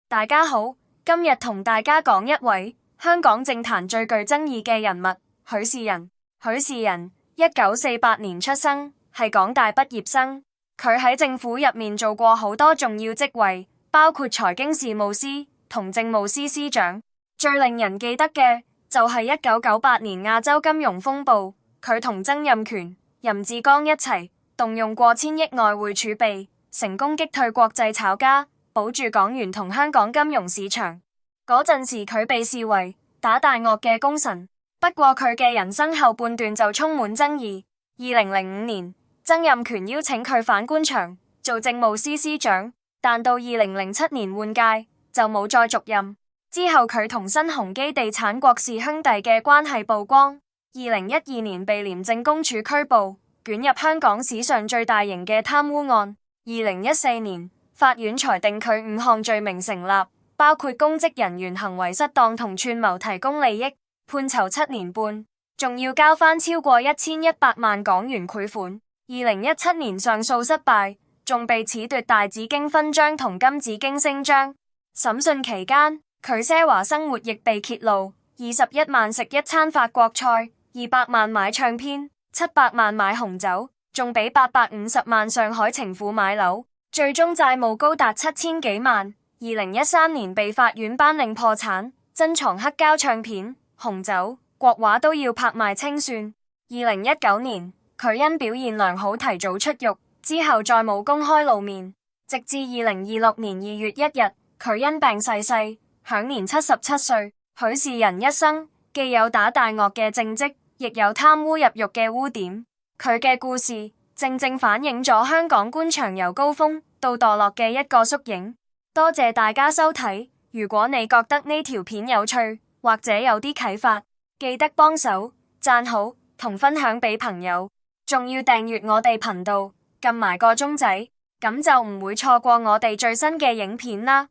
大家好，今日同大家講一位香港政壇最具爭議嘅人物許仕仁。許仕仁1948年出生，係港大畢業生。佢喺政府入面做過好多重要職位，包括財經事務司同政務司司長。最令人記得嘅就係1998年亞洲金融風暴，佢同曾蔭權、任志剛一齊動用過千億外匯儲備，成功擊退國際炒家，保住港元同香港金融市場。嗰陣時佢被視為打大鱷嘅功臣，不過佢嘅人生後半段就充滿爭議。2005年，曾蔭權邀請佢返官場做政務司司長，但到2007年換屆就冇再續任。之後佢同新鴻基地產郭氏兄弟嘅關係曝光。2012年被廉政公署拘捕，捲入香港史上最大型嘅貪污案。2014年，法院裁定佢5項罪名成立，包括公職人員行為失當同串謀提供利益，判囚7年半，仲要交翻超過1100萬港元賄款。2017年上訴失敗，仲被褫奪大紫荊勳章同金紫荊星章。審訊期間，佢奢華生活亦被揭露，21萬食一餐法國菜，200萬買唱片，700萬買紅酒，仲俾850萬上海情婦買樓，最終債務高達7000幾萬。2013年被法院頒令破產，珍藏黑膠唱片、紅酒、國畫都要拍賣清算。2019年，佢因表現良好提早出獄，之後再冇公開露面，直至2026年2月1日，佢因病逝世，享年77歲。許仕仁一生既有打大鱷嘅政績，亦有貪污入獄嘅污點。佢嘅故事正正反映咗香港官場由高峰到墮落嘅一個縮影。多謝大家收睇，如果你覺得呢條片有趣或者有啲啟發，記得幫手讚好同分享俾朋友，仲要訂閱我哋頻道，撳埋個鐘仔，咁就唔會錯過我哋最新嘅影片啦。